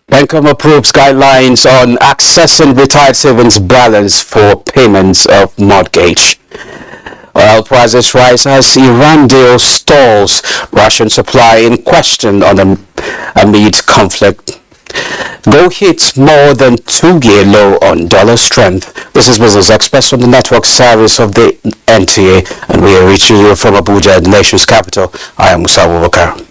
Bankom approves guidelines on accessing retired savings balance for payments of mortgage. Oil prices rise as Iran deal stalls Russian supply in question amid conflict. Gold hits more than 2-year low on dollar strength. This is Business Express from the network service of the NTA, and we are reaching you from Abuja, the nation's capital. I am Musa Abubakar.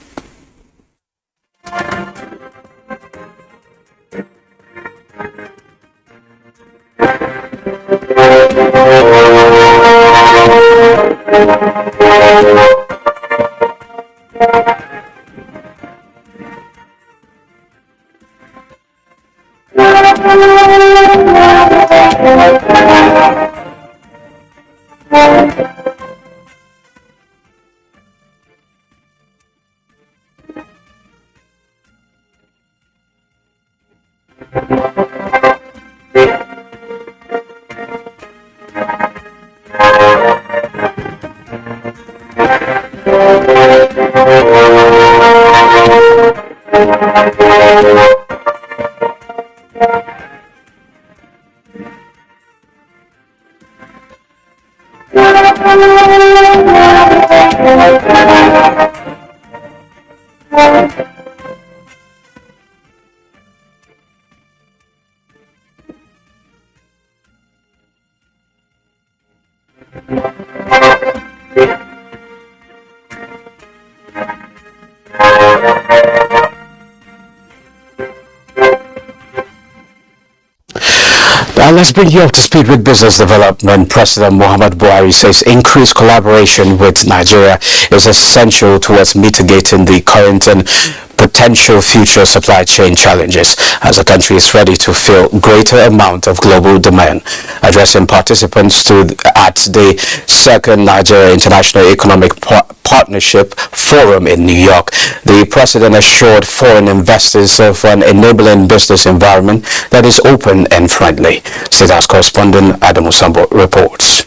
Let's bring you up to speed with business development. President Muhammad Buhari says increased collaboration with Nigeria is essential towards mitigating the current and potential future supply chain challenges as the country is ready to fill greater amount of global demand. Addressing participants at the second Nigeria International Economic Partnership Forum in New York, the president assured foreign investors of an enabling business environment that is open and friendly. State House correspondent Adamu Sambo reports.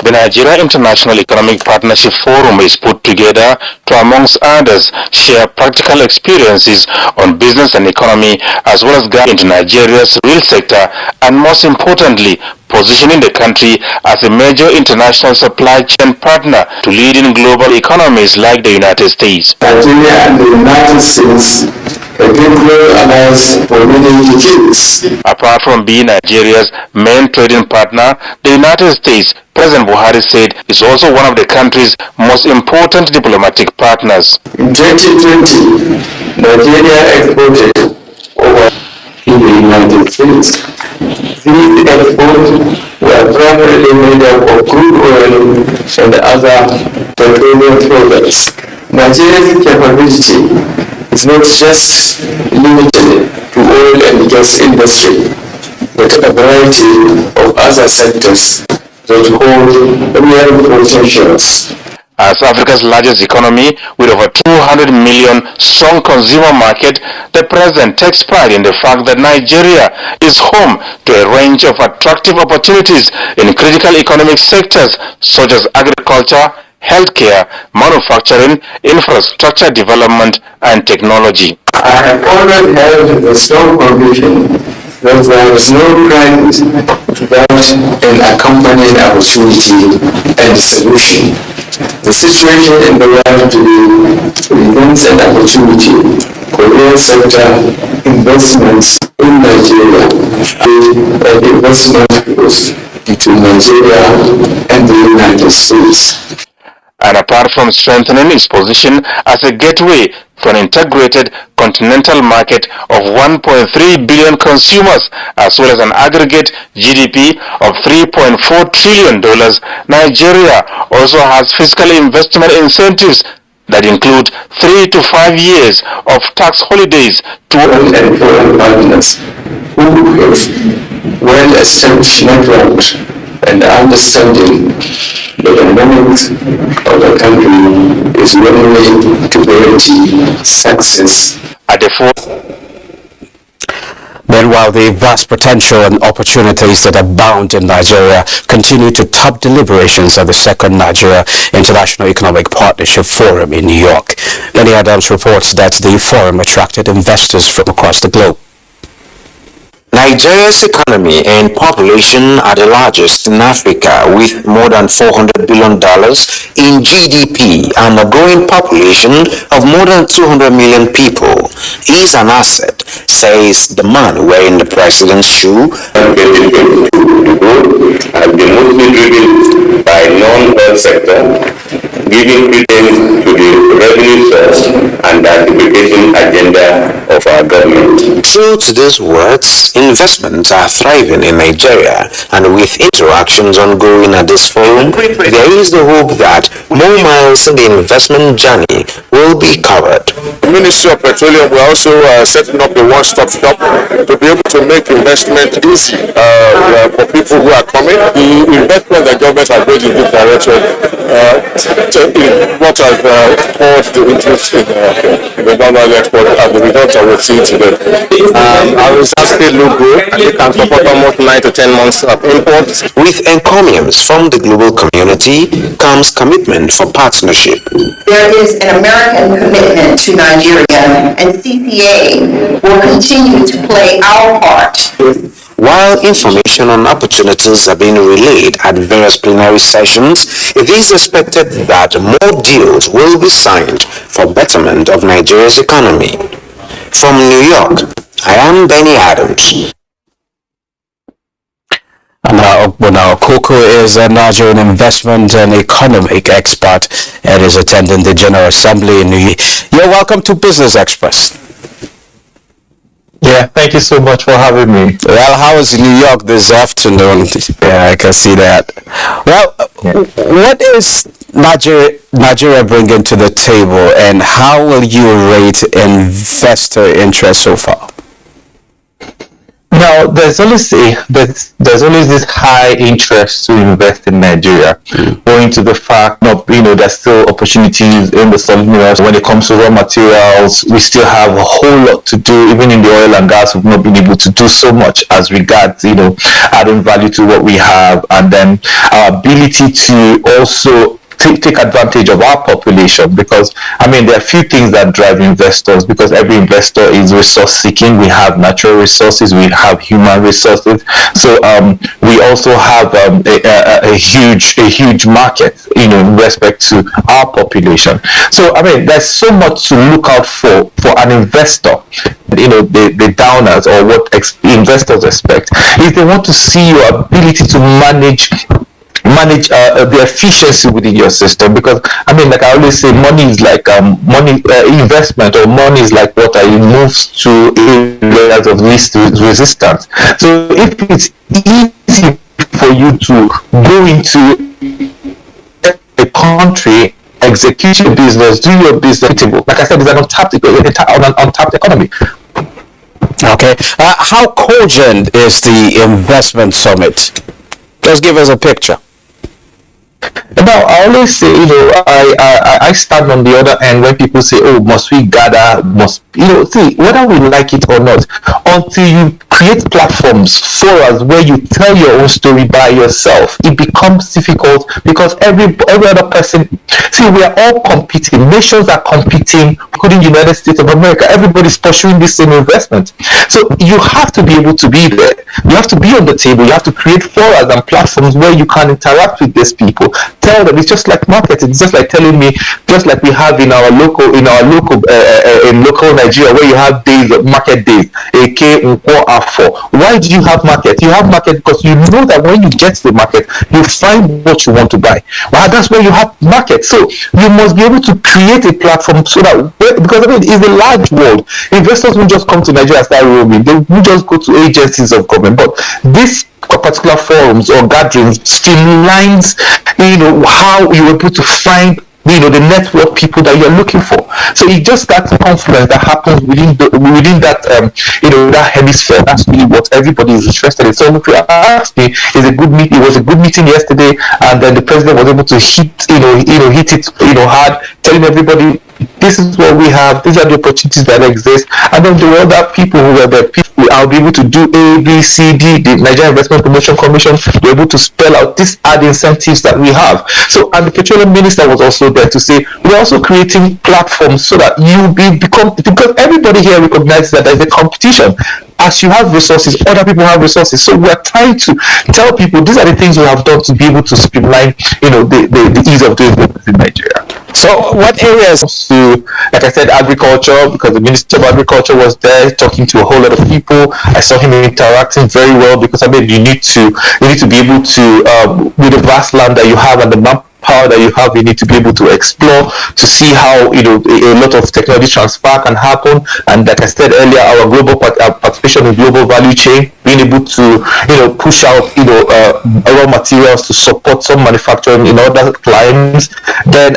The Nigeria International Economic Partnership Forum is put together to, amongst others, share practical experiences on business and economy, as well as guide into Nigeria's real sector, and most importantly, positioning the country as a major international supply chain partner to leading global economies like the United States. Nigeria and the United States have been global allies for many decades. Apart from being Nigeria's main trading partner, the United States, President Buhari said, is also one of the country's most important diplomatic partners. In 2020, Nigeria exported over in the United States. These exports were primarily made up of crude oil and other petroleum products. Nigeria's capability is not just limited to oil and gas industry, but a variety of other sectors that hold real potentials. As Africa's largest economy with over 200 million strong consumer market, the president takes pride in the fact that Nigeria is home to a range of attractive opportunities in critical economic sectors such as agriculture, healthcare, manufacturing, infrastructure development, and technology. I have always held the strong conviction that there is no crisis without an accompanying opportunity and solution. The situation in the world today presents an opportunity for real sector investments in Nigeria and investment flows between Nigeria and the United States. And apart from strengthening its position as a gateway to an integrated continental market of 1.3 billion consumers, as well as an aggregate GDP of $3.4 trillion, Nigeria also has fiscal investment incentives that include 3 to 5 years of tax holidays to and foreign partners who have well-established networks and understanding that the moment of the country is one way to guarantee success. At the Then while the vast potential and opportunities that abound in Nigeria continue to top deliberations of the second Nigeria International Economic Partnership Forum in New York. Benny Adams reports that the forum attracted investors from across the globe. Nigeria's economy and population are the largest in Africa, with more than $400 billion in GDP and a growing population of more than 200 million people. Is an asset, says the man wearing the president's shoe. The growth has been mostly driven by non-oil sector, giving credence to the revenue source and diversification agenda of our government. True to these words, investments are thriving in Nigeria, and with interactions ongoing at this forum, there is the hope that more miles in the investment journey will be covered. The Ministry of Petroleum will also setting up a one-stop shop to be able to make investment easy for people who are coming. The investment the government has made in this direction what has caused the interest in the non-oil export and the results that we're seeing today. Our results look good. We can support almost 9 to 10 months of imports. With encomiums from the global community comes commitment for partnership. There is an American commitment to Nigeria, and CCA will continue to play our part. While information on opportunities are being relayed at various plenary sessions, it is expected that more deals will be signed for betterment of Nigeria's economy. From New York, I am Benny Adams. Now, Koko is a Nigerian investment and economic expert and is attending the General Assembly in New York. You're welcome to Business Express. Yeah, thank you so much for having me. Well, how is New York this afternoon? Yeah, I can see that. Well, What is Nigeria bringing to the table, and how will you rate investor interest so far? Now, there's always this high interest to invest in Nigeria, owing to the fact that there's still opportunities in the solid minerals. When it comes to raw materials, we still have a whole lot to do. Even in the oil and gas, we've not been able to do so much as regards adding value to what we have, and then our ability to also take advantage of our population, because there are a few things that drive investors, because every investor is resource seeking. We have natural resources, we have human resources, so we also have a huge market in respect to our population. So there's so much to look out for an investor. The downers, or what investors expect, is they want to see your ability to manage the efficiency within your system, because like I always say, money is like investment, or money is like water. It moves to areas of least resistance. So if it's easy for you to go into a country, execute your business, do your business, like I said, it's an untapped economy. Okay, how cogent is the investment summit? Just give us a picture. Now, I always say, I stand on the other end when people say, oh, must we gather, see, whether we like it or not, until you create platforms, forums where you tell your own story by yourself, it becomes difficult, because every other person, see, we are all competing, nations are competing, including the United States of America, everybody's pursuing this same investment. So you have to be able to be there, you have to be on the table, you have to create forums and platforms where you can interact with these people. Tell them, it's just like marketing. It's just like telling me, just like we have in local Nigeria, where you have market days, AK, or R4. Why do you have market? You have market because you know that when you get to the market, you find what you want to buy. Well, that's where you have market. So you must be able to create a platform so that, because it's a large world. Investors won't just come to Nigeria and start roaming. They won't just go to agencies of government. But this particular forums or gatherings streamlines, how you're able to find the network people that you're looking for. So it's just that confluence that happens within that that hemisphere. That's really what everybody is interested in. So if you ask me, it was a good meeting yesterday, and then the president was able to hit it hard, telling everybody this is what we have, these are the opportunities that exist. And then there were other people who were there. I'll be able to do A, B, C, D. The Nigerian Investment Promotion Commission were able to spell out these are the incentives that we have. So, and the petroleum minister was also there to say we're also creating platforms so that you become, because everybody here recognizes that there's a competition. As you have resources, other people have resources. So we're trying to tell people these are the things we have done to be able to streamline, the ease of doing business in Nigeria. So what areas? To, like I said, agriculture, because the Minister of Agriculture was there talking to a whole lot of people. I saw him interacting very well, because I mean you need to be able to, with the vast land that you have and the manpower that you have, you need to be able to explore to see how a lot of technology transfer can happen. And like I said earlier, our global participation in global value chain, being able to push out raw materials to support some manufacturing in other clients. Then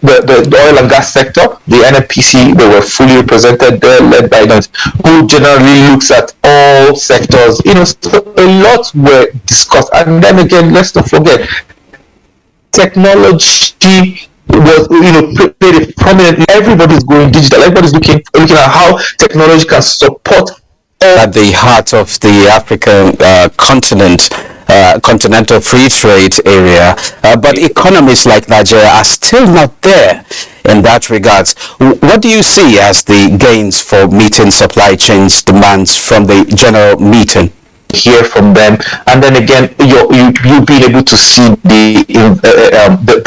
the oil and gas sector, the NNPC, they were fully represented there, led by them, who generally looks at all sectors. So a lot were discussed. And then again, let's not forget, technology was played a prominent. Everybody's going digital. Everybody's looking at how technology can support at the heart of the African continental free trade area, but economies like Nigeria are still not there in that regards. What do you see as the gains for meeting supply chains demands from the general meeting? Hear from them, and then again you being able to see the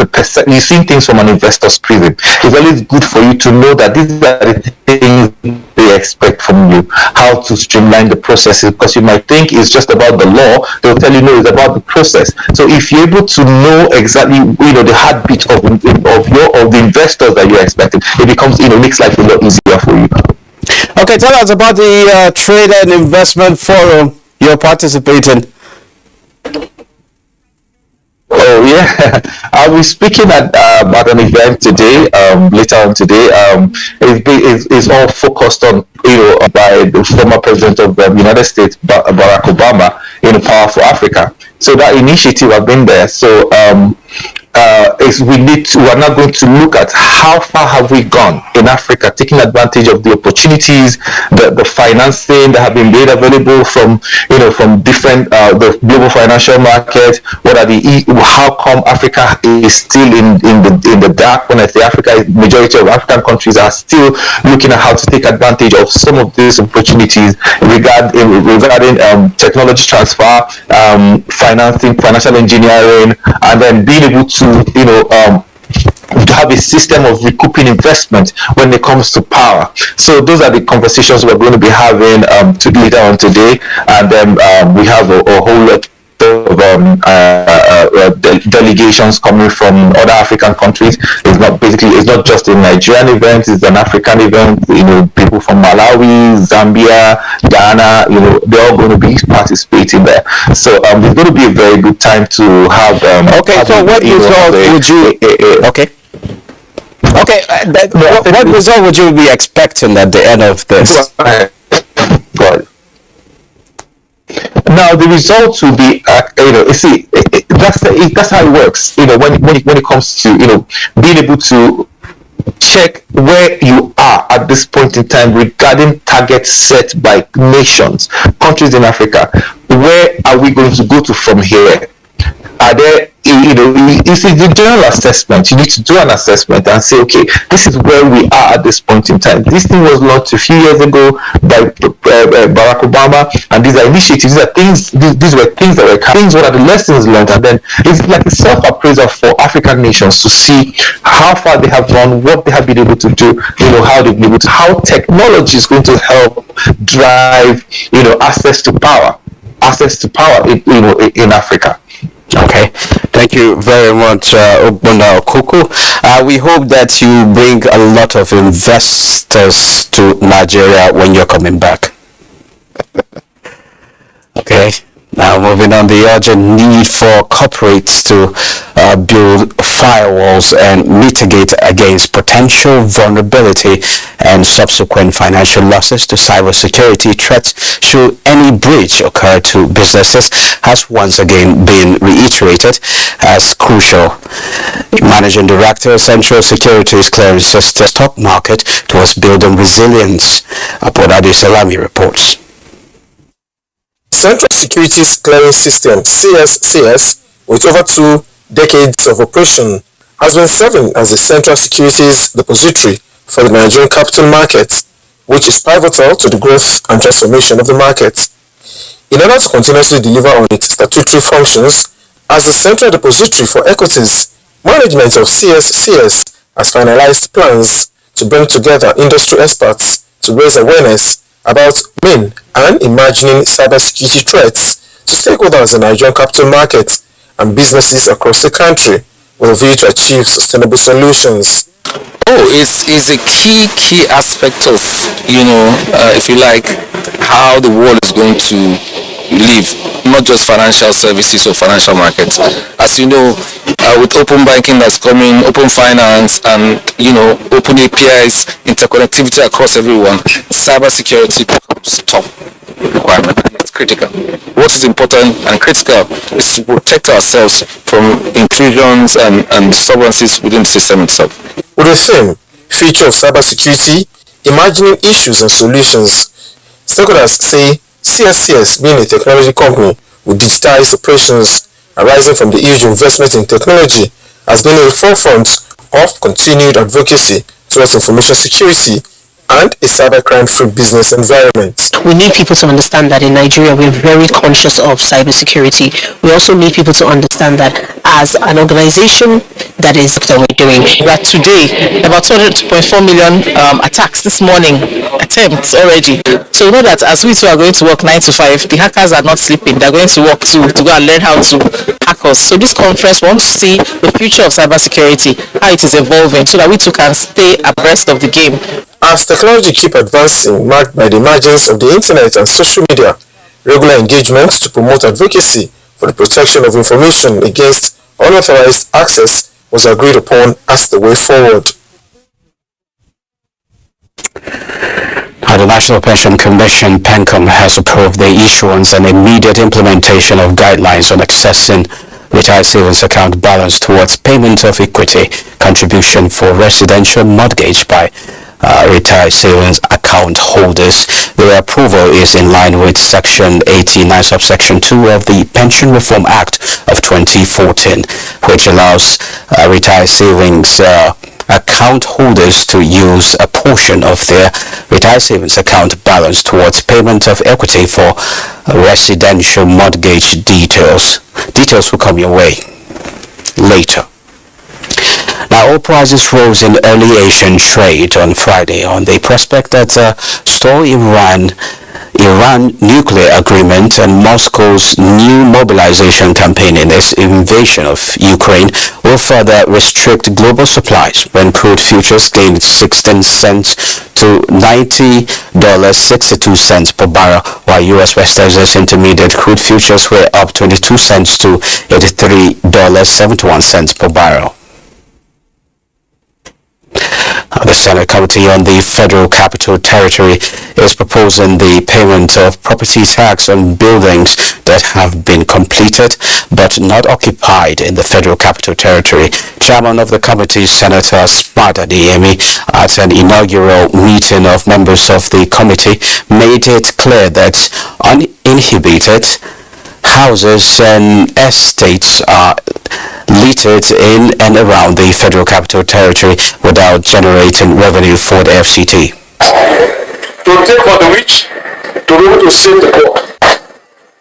percent, you see things from an investor's prism. It's always good for you to know that these are the things they expect from you, how to streamline the processes, because you might think it's just about the law. They'll tell you no, it's about the process. So if you're able to know exactly the heartbeat of the investors that you're expecting, it becomes makes life a lot easier for you. Okay, tell us about the Trade and Investment Forum you're participating. Oh yeah, I'll be speaking at an event today. Later on today, it's all focused on by the former president of the United States, Barack Obama, Power for Africa. So that initiative, I've been there. So we're now going to look at how far have we gone in Africa, taking advantage of the opportunities, the financing that have been made available from different the global financial market. How come Africa is still in the dark? When I say Africa, majority of African countries are still looking at how to take advantage of some of these opportunities regarding technology transfer, financing, financial engineering, and then being able to have a system of recouping investment when it comes to power. So those are the conversations we're going to be having later on today, and then we have a whole lot of delegations coming from other African countries. It's not just a Nigerian event, it's an African event. People from Malawi, Zambia, Ghana, they're all going to be participating there. So it's going to be a very good time to have so what result would you what result would you be expecting at the end of this? Now the results will be, that's how it works. When it comes to being able to check where you are at this point in time regarding targets set by nations, countries in Africa. Where are we going to go to from here? Are there, it's the general assessment. You need to do an assessment and say, okay, this is where we are at this point in time. This thing was launched a few years ago by Barack Obama, and these are initiatives. These were things that were things. What are the lessons learned? And then it's like a self-appraisal for African nations to see how far they have gone, what they have been able to do, how they've been able to, how technology is going to help drive, access to power in Africa. Okay, thank you very much, Ogbonna Okuku. We hope that you bring a lot of investors to Nigeria when you're coming back. Okay, now moving on, the urgent need for corporates to build firewalls and mitigate against potential vulnerability and subsequent financial losses to cybersecurity threats should any breach occur to businesses has once again been reiterated as crucial. Managing Director, Central Securities Clearance System Stock Market towards building resilience. Abodade Salami reports. Central Securities Clearance System (CSCS), with over 2 decades of operation, has been serving as a central securities depository for the Nigerian capital market, which is pivotal to the growth and transformation of the market. In order to continuously deliver on its statutory functions as the central depository for equities, management of CSCS has finalized plans to bring together industry experts to raise awareness about main and imagining cybersecurity threats to stakeholders in the Nigerian capital market and businesses across the country with a view to achieve sustainable solutions. Oh, it's a key aspect of, if you like, how the world is going to live, not just financial services or financial markets. As you know, with open banking that's coming, open finance, and open APIs, interconnectivity across everyone, cybersecurity becomes top requirement, and it's critical. What is important and critical is to protect ourselves from intrusions and disturbances within the system itself. With the theme, Future of Cybersecurity, Imagining Issues and Solutions, stakeholders say CSCS, being a technology company with digitized operations arising from the huge investment in technology, has been in the forefront of continued advocacy towards information security and a cybercrime-free business environment. We need people to understand that in Nigeria we're very conscious of cybersecurity. We also need people to understand that as an organization that we're doing. That today, about 2.4 million attacks this morning, attempts already. So we know that as we two are going to work 9 to 5, the hackers are not sleeping. They're going to work to go and learn how to hack us. So this conference, we want to see the future of cybersecurity, how it is evolving, so that we too can stay abreast of the game. As technology keep advancing, marked by the emergence of the internet and social media, regular engagement to promote advocacy for the protection of information against unauthorized access was agreed upon as the way forward. The National Pension Commission, PENCOM, has approved the issuance and immediate implementation of guidelines on accessing retired savings account balance towards payment of equity contribution for residential mortgage by retired savings account holders. The approval is in line with Section 89, subsection 2 of the Pension Reform Act of 2014, which allows retired savings account holders to use a portion of their retired savings account balance towards payment of equity for residential mortgage details. Details will come your way later. Now, oil prices rose in early Asian trade on Friday on the prospect that stall Iran nuclear agreement and Moscow's new mobilization campaign in its invasion of Ukraine will further restrict global supplies when crude futures gained 16 cents to $90.62 per barrel, while U.S. West Texas Intermediate crude futures were up 22 cents to $83.71 per barrel. The Senate Committee on the Federal Capital Territory is proposing the payment of property tax on buildings that have been completed but not occupied in the Federal Capital Territory. Chairman of the committee, Senator Spada Diemi, at an inaugural meeting of members of the committee, made it clear that uninhibited houses and estates are littered in and around the Federal Capital Territory without generating revenue for the FCT. To take for the rich, to be able to save the poor.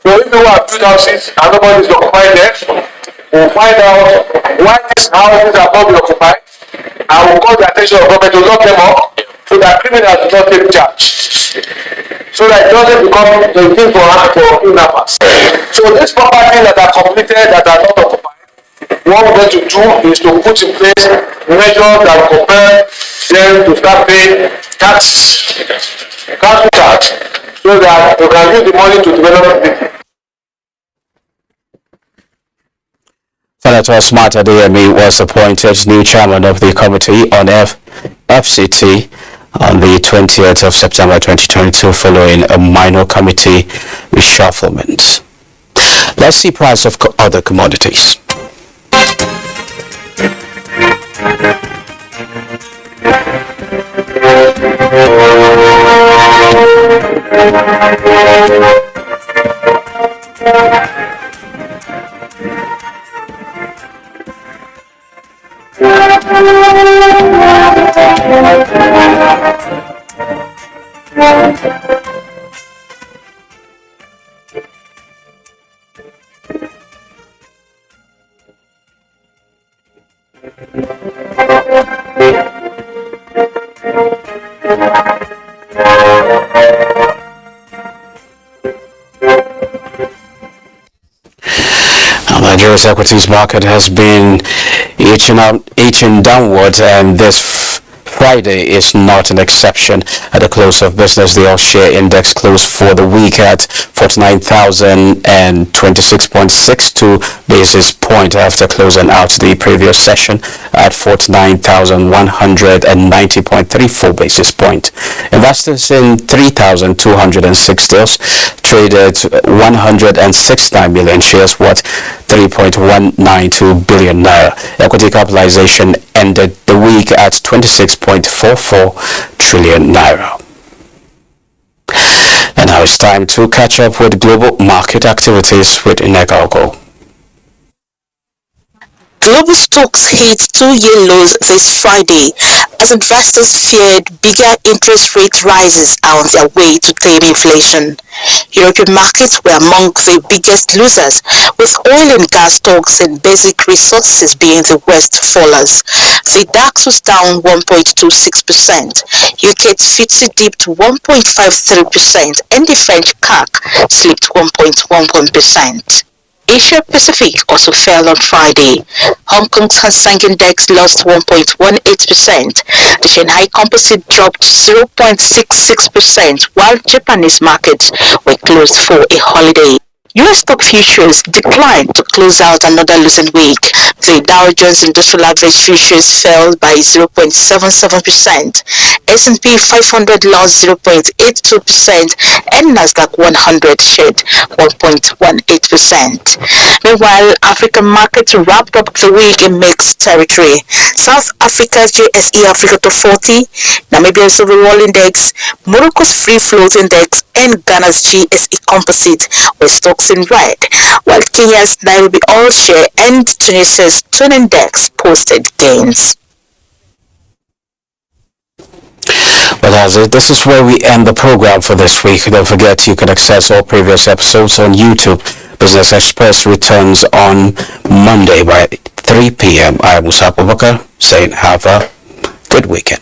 So if you have 2 houses and nobody is occupying them, we'll find out why these houses have not been occupied, and we'll call the attention of government to lock them up so that criminals do not take charge. So that it doesn't become the thing for kidnappers. So these properties that are completed, that are not occupied, what we're going to do is to put in place measures that will compel them to start paying tax, council tax, so that we can use the money to develop the Senator Smart Adeyemi was appointed new chairman of the Committee on FCT on the 20th of September 2022 following a minor committee reshufflement. Let's see price of other commodities. Nigeria's equities market has been edging downwards, and this Friday is not an exception. At the close of business, the all-share index closed for the week at 49,026.62 basis point after closing out the previous session at 49,190.34 basis point. Investors in 3,206 deals traded 169 million shares worth 3.192 billion naira. Equity capitalization ended the week at 26.44 trillion naira. And now it's time to catch up with global market activities with Inegalgo. Global stocks hit two-year lows this Friday as investors feared bigger interest rate rises are on their way to tame inflation. European markets were among the biggest losers, with oil and gas stocks and basic resources being the worst fallers. The DAX was down 1.26%, UK's FTSE dipped 1.53%, and the French CAC slipped 1.11%. Asia Pacific also fell on Friday. Hong Kong's Hang Seng Index lost 1.18%. The Shanghai Composite dropped 0.66%, while Japanese markets were closed for a holiday. U.S. stock futures declined to close out another losing week. The Dow Jones Industrial Average futures fell by 0.77%, S&P 500 lost 0.82%, and Nasdaq 100 shed 1.18%. Meanwhile, African markets wrapped up the week in mixed territory. South Africa's JSE Africa Top 40, Namibia's overall index, Morocco's Free Float Index, and Ghana's GSE Composite were stocks in red, while Kenya's Nairobi All Share and Tunisia's Tune Index posted gains. Well, that's it. This is where we end the program for this week. Don't forget you can access all previous episodes on YouTube. Business Express returns on Monday by 3 p.m. I am Musa Abubakar saying have a good weekend.